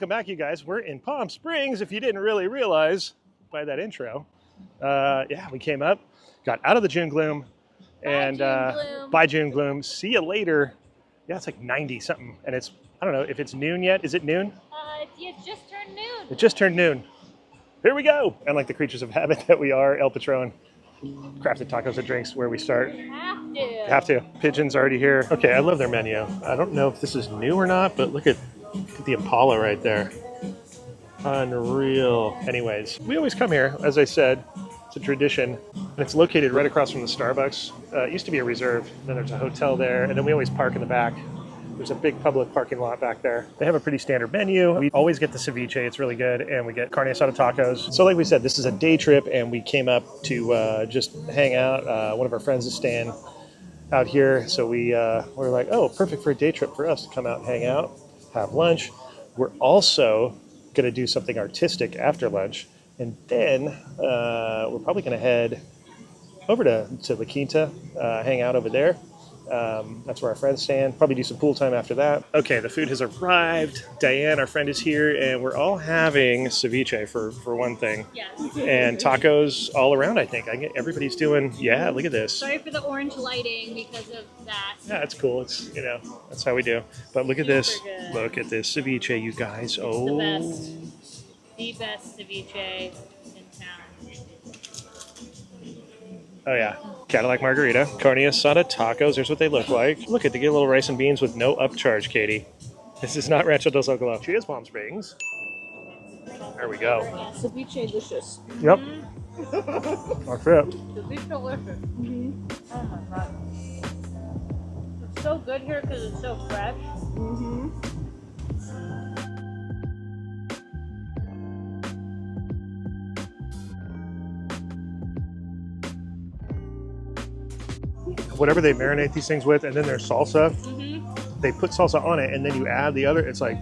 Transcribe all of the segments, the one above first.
welcome back, you guys. We're in Palm Springs, if you didn't really realize by that intro. Yeah, we came up, got out of the June gloom, and by June gloom. See you later. Yeah, it's like 90 something, and it's, I don't know if it's noon yet. Is it noon? It just turned noon. It just turned noon. Here we go. And like the creatures of habit that we are, El Patron, crafted tacos and drinks where we start. Have to. Pigeon's already here. Okay, I love their menu. I don't know if this is new or not, but look at the Impala right there. Unreal. Anyways, we always come here, as I said. It's a tradition, and it's located right across from the Starbucks. It used to be a reserve, then there's a hotel there, and then we always park in the back. There's a big public parking lot back there. They have a pretty standard menu. We always get the ceviche, it's really good, and we get carne asada tacos. So like we said, this is a day trip, and we came up to just hang out. One of our friends is staying out here, so we're like, oh, perfect for a day trip for us to come out and hang out, have lunch. We're also going to do something artistic after lunch, and then we're probably going to head over to La Quinta, hang out over there. That's where our friends stand. Probably do some pool time after that. Okay, the food has arrived. Diane, our friend, is here, and we're all having ceviche for one thing. Yes. And tacos all around, I think. Everybody's doing, yeah, look at this. Sorry for the orange lighting because of that. Yeah, it's cool. It's, that's how we do. But look at this. Good. Look at this ceviche, you guys. Oh. The best ceviche in town. Oh yeah, Cadillac margarita, carne asada tacos. There's what they look like. Look at, they get a little rice and beans with no upcharge, Katie. This is not Rancho del Zocalo. Cheers, Palm Springs. There we go. Ceviche delicious. Yep. That's it. Ceviche delicious. Oh my god. It's so good here because it's so fresh. Whatever they marinate these things with, and then there's salsa. They put salsa on it, and then you add the other. It's like,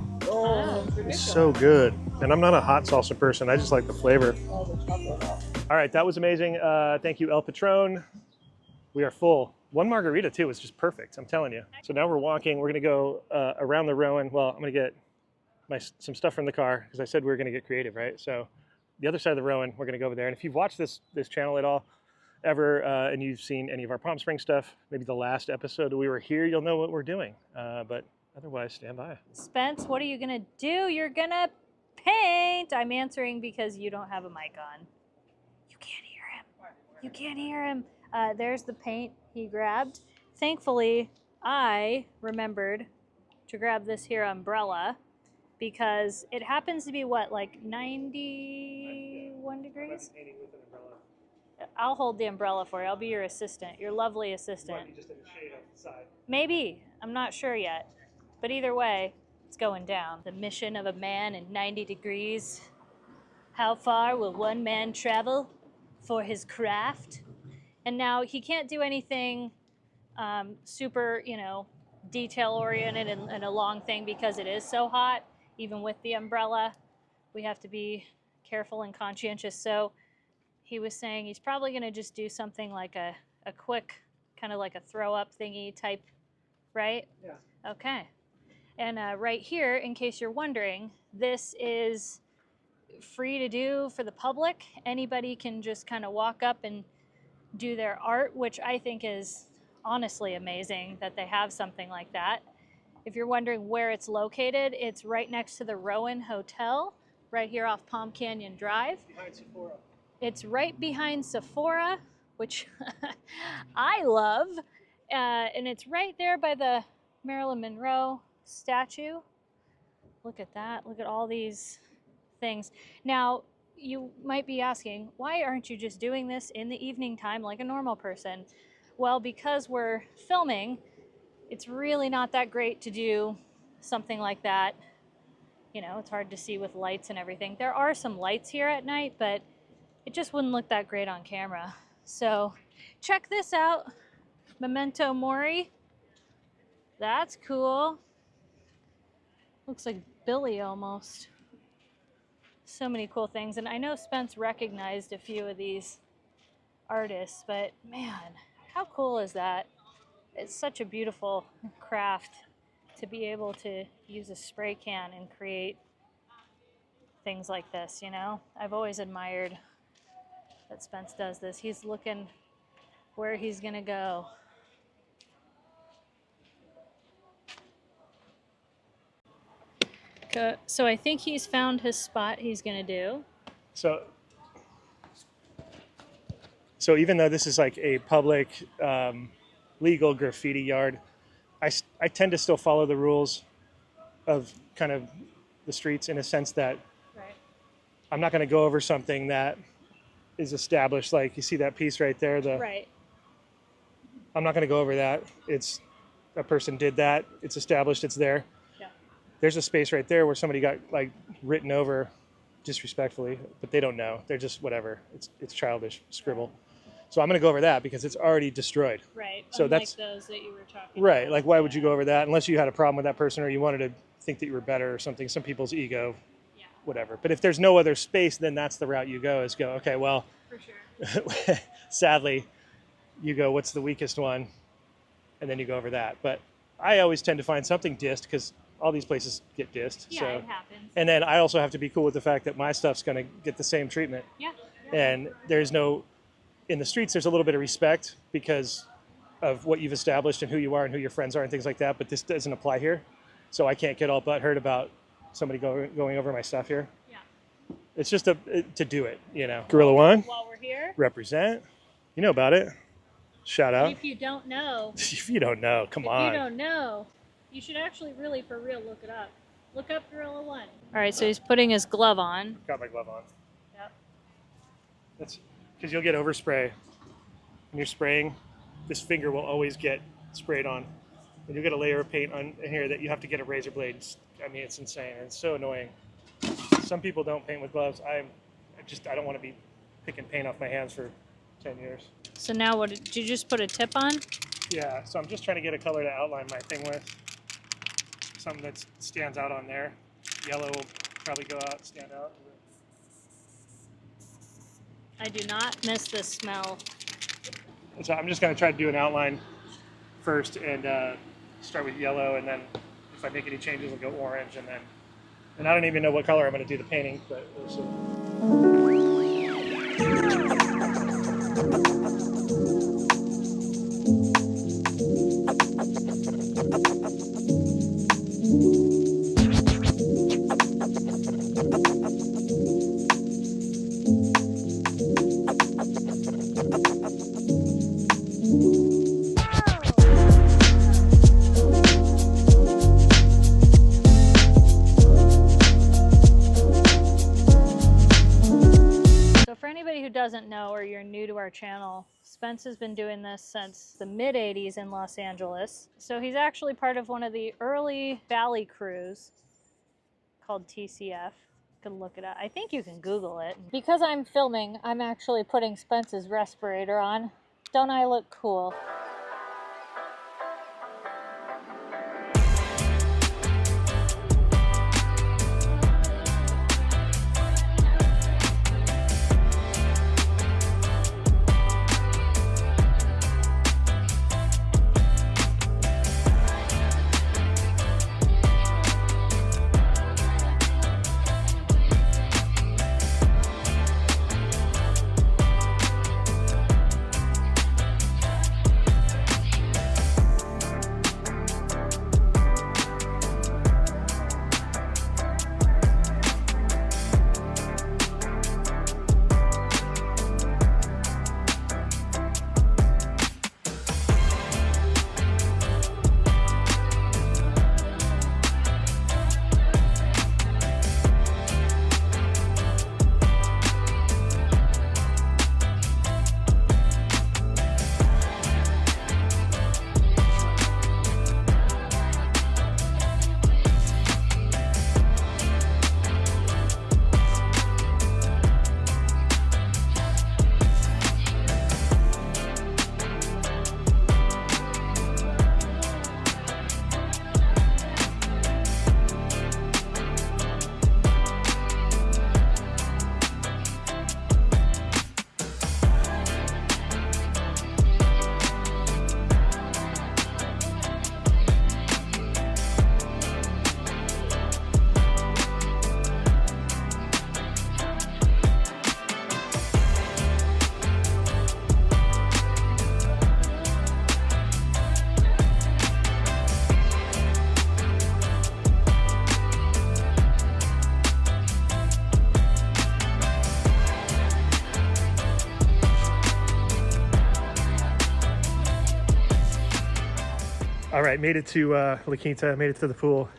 it's so good. And I'm not a hot salsa person. I just like the flavor. All right, that was amazing. Thank you, El Patron. We are full. One margarita, too, was just perfect. I'm telling you. So now we're walking. We're going to go around the Rowan. Well, I'm going to get some stuff from the car, because I said we were going to get creative, right? So the other side of the Rowan, we're going to go over there. And if you've watched this channel at all, ever, and you've seen any of our Palm Springs stuff, maybe the last episode we were here, you'll know what we're doing. But otherwise, stand by. Spence, what are you gonna do? You're gonna paint. I'm answering because you don't have a mic on. You can't hear him. You can't hear him. There's the paint he grabbed. Thankfully, I remembered to grab this here umbrella because it happens to be what, like 91 degrees? I'll hold the umbrella for you. I'll be your assistant, your lovely assistant. Might be just in the shade off the side. Maybe. I'm not sure yet. But either way, it's going down. The mission of a man in 90 degrees. How far will one man travel for his craft? And now he can't do anything super, detail-oriented and a long thing because it is so hot. Even with the umbrella, we have to be careful and conscientious. So he was saying he's probably going to just do something like a quick, kind of like a throw-up thingy type, right? Yeah. Okay. And right here, in case you're wondering, this is free to do for the public. Anybody can just kind of walk up and do their art, which I think is honestly amazing that they have something like that. If you're wondering where it's located, it's right next to the Rowan Hotel, right here off Palm Canyon Drive. Behind Sephora. It's right behind Sephora, which I love, and it's right there by the Marilyn Monroe statue. Look at that. Look at all these things. Now, you might be asking, why aren't you just doing this in the evening time like a normal person? Well, because we're filming, it's really not that great to do something like that. It's hard to see with lights and everything. There are some lights here at night, but it just wouldn't look that great on camera. So check this out. Memento Mori. That's cool. Looks like Billy almost. So many cool things. And I know Spence recognized a few of these artists, but man, how cool is that? It's such a beautiful craft to be able to use a spray can and create things like this, you know? I've always admired that Spence does this. He's looking where he's gonna go. So I think he's found his spot he's gonna do. So even though this is like a public, legal graffiti yard, I tend to still follow the rules of kind of the streets in a sense that Right. I'm not going to go over something that is established. Like you see that piece right there, Right. I'm not going to go over that. It's a person did that. It's established. It's there. Yeah. There's a space right there where somebody got like written over disrespectfully, but they don't know. They're just whatever. It's childish scribble. So I'm going to go over that because it's already destroyed. Right. So Unlike that's those that you were talking right. about. Like why would you go over that unless you had a problem with that person or you wanted to think that you were better or something? Some people's ego, Yeah. whatever. But if there's no other space, then that's the route you go. Is go okay. Well, For sure. sadly, you go what's the weakest one, and then you go over that. But I always tend to find something dissed because all these places get dissed. Yeah, so. it happens. And then I also have to be cool with the fact that my stuff's going to get the same treatment. Yeah. And there's no, in the streets, there's a little bit of respect because of what you've established and who you are and who your friends are and things like that. But this doesn't apply here. So I can't get all butthurt about somebody going over my stuff here. Yeah. It's just to do it, you know. Gorilla One, While we're here, represent. You know about it. Shout out. if you don't know, If you don't know, come if on. you don't know, you should actually really, for real, look it up. Look up Gorilla One. All right, so he's putting his glove on. Got my glove on. Yep. That's because you'll get overspray. When you're spraying, this finger will always get sprayed on. And you'll get a layer of paint on here that you have to get a razor blade. I mean, it's insane. It's so annoying. Some people don't paint with gloves. I don't want to be picking paint off my hands for 10 years. So now what, did you just put a tip on? Yeah, so I'm just trying to get a color to outline my thing with. Something that stands out on there. Yellow will probably go out, stand out. I do not miss this smell. So I'm just going to try to do an outline first and start with yellow, and then if I make any changes, I'll go orange, and I don't even know what color I'm going to do the painting, but we'll see. So for anybody who doesn't know or you're new to our channel, Spence has been doing this since the mid-'80s in Los Angeles. So he's actually part of one of the early Valley crews called TCF. You can look it up. I think you can Google it. Because I'm filming, I'm actually putting Spence's respirator on. Don't I look cool? All right, made it to La Quinta, made it to the pool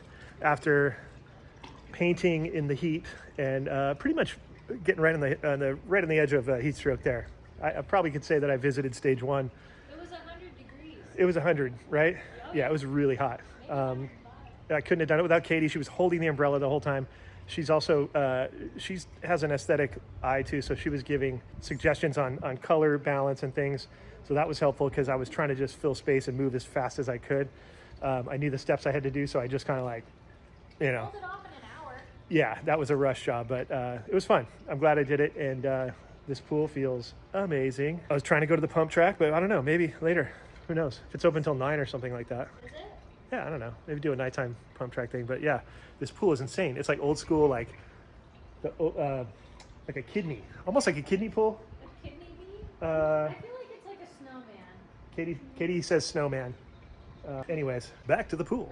after painting in the heat and pretty much getting right on the edge of heat stroke there. I probably could say that I visited stage 1. It was 100 degrees. It was 100, right? Yeah, it was really hot. I couldn't have done it without Katie. She was holding the umbrella the whole time. She's also, she has an aesthetic eye too, so she was giving suggestions on color balance and things. So that was helpful because I was trying to just fill space and move as fast as I could. I knew the steps I had to do, so I just kind of like, you know. Pulled it off in an hour. Yeah, that was a rush job, but it was fun. I'm glad I did it, and this pool feels amazing. I was trying to go to the pump track, but I don't know, maybe later. Who knows? If it's open till 9 or something like that. Is it? Yeah, I don't know. Maybe do a nighttime pump track thing, but yeah, this pool is insane. It's like old school, like a kidney, almost like a kidney pool. A kidney bee? I feel like it's like a snowman. Katie says snowman. Anyways, back to the pool.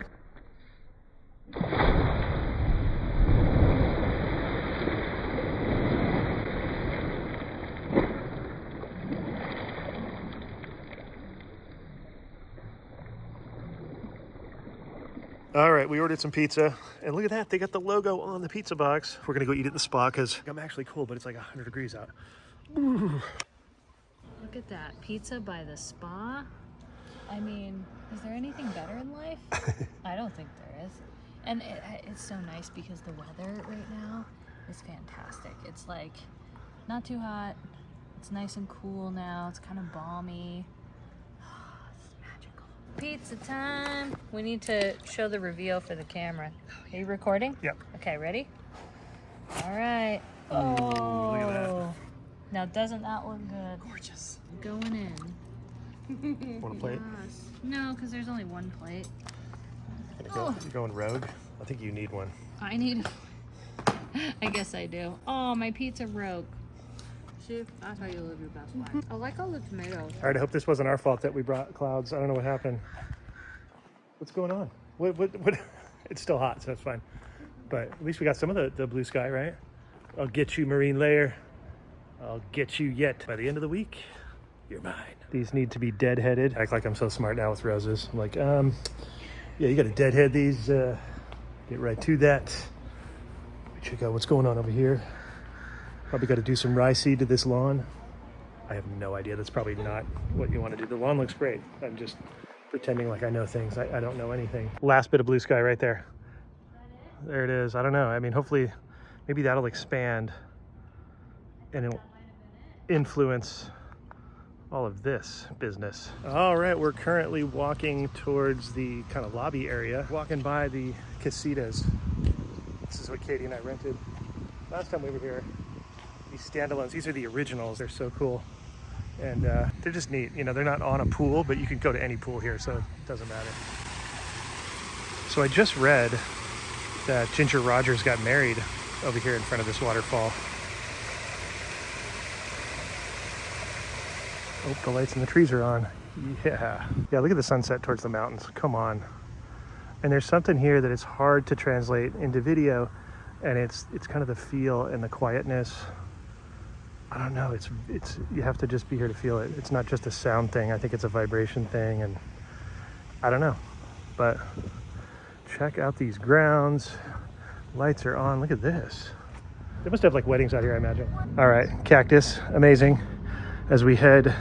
All right, we ordered some pizza, and look at that. They got the logo on the pizza box. We're gonna go eat at the spa because I'm actually cold, but it's like 100 degrees out. Ooh. Look at that. Pizza by the spa. I mean, is there anything better in life? I don't think there is. And it's so nice because the weather right now is fantastic. It's like not too hot. It's nice and cool now. It's kind of balmy. It's magical. Pizza time. We need to show the reveal for the camera. Are you recording? Yep. Okay, ready? All right. Ooh, look at that. Now, doesn't that look good? Gorgeous. Going in. Want a plate? Yes. No, because there's only one plate. You're going rogue? I think you need one. I need. I guess I do. Oh, my pizza broke. See, that's how you live your best life. I like all the tomatoes. All right, I hope this wasn't our fault that we brought clouds. I don't know what happened. What's going on? What? It's still hot, so it's fine. But at least we got some of the blue sky, right? I'll get you, marine layer. I'll get you yet. By the end of the week, you're mine. These need to be deadheaded. Act like I'm so smart now with roses. I'm like, yeah, you got to deadhead these. Get right to that. Check out what's going on over here. Probably got to do some rye seed to this lawn. I have no idea. That's probably not what you want to do. The lawn looks great. I'm just pretending like I know things. I don't know anything. Last bit of blue sky right there. There it is. I don't know. I mean, hopefully, maybe that'll expand and it'll influence all of this business. All right, we're currently walking towards the kind of lobby area, walking by the casitas. This is what Katie and I rented last time we were here. These standalones, these are the originals. They're so cool. And they're just neat. You know, they're not on a pool, but you can go to any pool here, so it doesn't matter. So I just read that Ginger Rogers got married over here in front of this waterfall. Oh, the lights in the trees are on. Yeah. Yeah, look at the sunset towards the mountains. Come on. And there's something here that is hard to translate into video, and it's kind of the feel and the quietness. I don't know, it's you have to just be here to feel it. It's not just a sound thing. I think it's a vibration thing, and I don't know. But check out these grounds. Lights are on. Look at this. They must have like weddings out here, I imagine. All right, cactus, amazing. As we head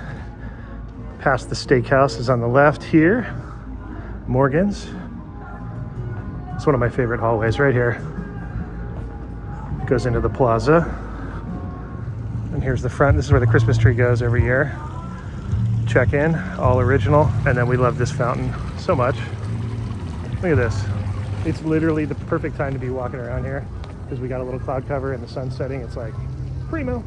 past the steakhouse is on the left here. Morgan's. It's one of my favorite hallways right here. It goes into the plaza. And here's the front. This is where the Christmas tree goes every year. Check in, all original. And then we love this fountain so much. Look at this. It's literally the perfect time to be walking around here because we got a little cloud cover and the sun's setting. It's like primo.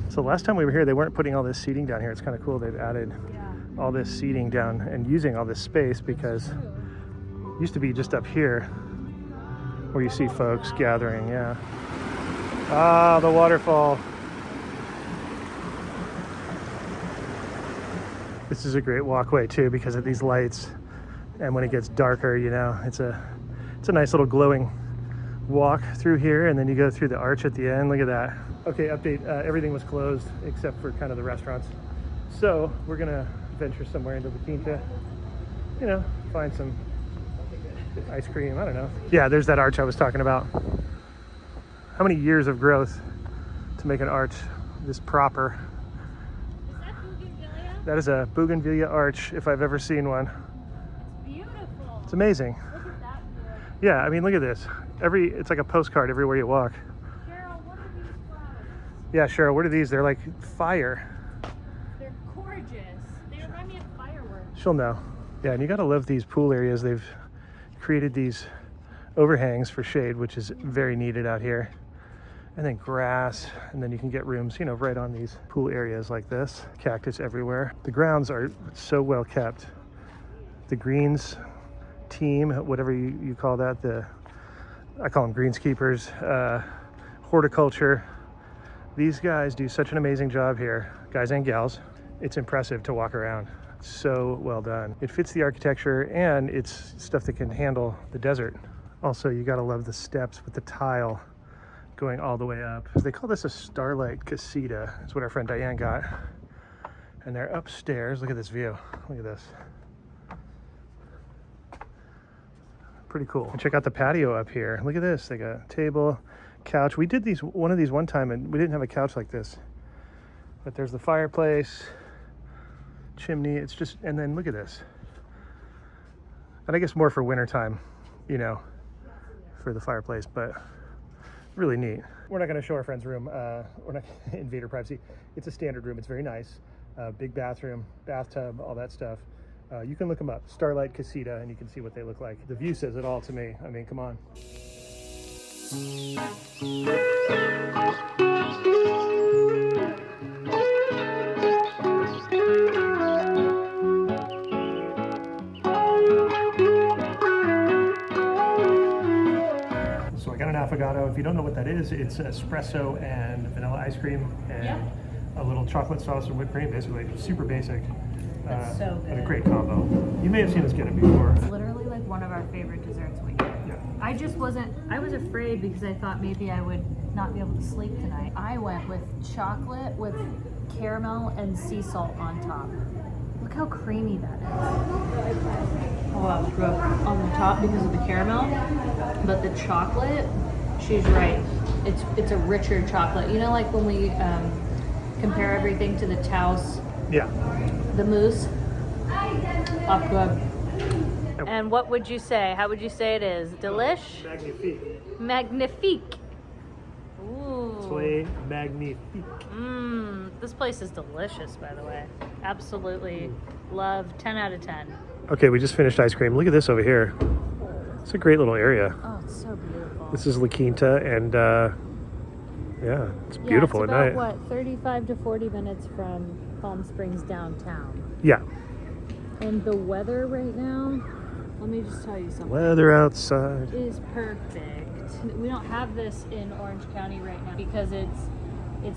So last time we were here, they weren't putting all this seating down here. It's kind of cool. They've added all this seating down and using all this space because it used to be just up here where you see folks gathering. Yeah. Ah, the waterfall. This is a great walkway too because of these lights. And when it gets darker, you know, it's a nice little glowing walk through here, and then you go through the arch at the end. Look at that. Okay, update. Everything was closed except for kind of the restaurants. So we're gonna venture somewhere into the Quinta you know, find some ice cream. I don't know. Yeah, there's that arch I was talking about. How many years of growth to make an arch this proper? Is that bougainvillea? That is a bougainvillea arch if I've ever seen one. Beautiful. It's amazing. Look at that view. Yeah, I mean, look at this. It's like a postcard everywhere you walk. Cheryl, what are these flowers? Yeah, Cheryl, what are these? They're like fire. They're gorgeous. They remind me of fireworks. She'll know. Yeah, and you gotta love these pool areas. They've created these overhangs for shade, which is very needed out here. And then grass, and then you can get rooms, you know, right on these pool areas like this. Cactus everywhere. The grounds are so well kept. The greens team, whatever you call that, I call them greenskeepers, horticulture. These guys do such an amazing job here, guys and gals. It's impressive to walk around. So well done. It fits the architecture, and it's stuff that can handle the desert. Also, you gotta love the steps with the tile going all the way up. They call this a starlight casita. That's what our friend Diane got. And they're upstairs. Look at this view. Look at this. Pretty cool. And check out the patio up here. Look at this. They got a table, couch. We did one of these one time, and we didn't have a couch like this. But there's the fireplace, chimney. It's just, and then look at this. And I guess more for wintertime, you know, for the fireplace, but really neat. We're not going to show our friend's room. We're not invader privacy. It's a standard room. It's very nice. Big bathroom, bathtub, all that stuff. You can look them up, Starlight Casita, and you can see what they look like. The view says it all to me. I mean, come on. So I got an affogato. If you don't know what that is, it's espresso and vanilla ice cream and a little chocolate sauce and whipped cream, basically. Super basic. That's so good. And a great combo. You may have seen us get it before. It's literally like one of our favorite desserts we get. Yeah. I was afraid because I thought maybe I would not be able to sleep tonight. I went with chocolate with caramel and sea salt on top. Look how creamy that is. Oh, I was rough on the top because of the caramel, but the chocolate, she's right. It's a richer chocolate. You know, like when we compare everything to the Taos, Yeah. the mousse. Oh, good. And what would you say? How would you say it is? Delish? Magnifique. Magnifique. Ooh. Soy magnifique. This place is delicious, by the way. Absolutely love. 10 out of 10. Okay, we just finished ice cream. Look at this over here. It's a great little area. Oh, it's so beautiful. This is La Quinta, and yeah, it's beautiful it's at about, night. what, 35 to 40 minutes from Palm Springs downtown. Yeah. And the weather right now, let me just tell you something. Weather outside. Is perfect. We don't have this in Orange County right now because it's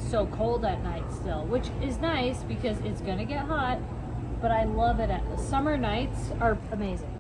so cold at night still, which is nice because it's gonna get hot, but I love it. Summer nights are amazing.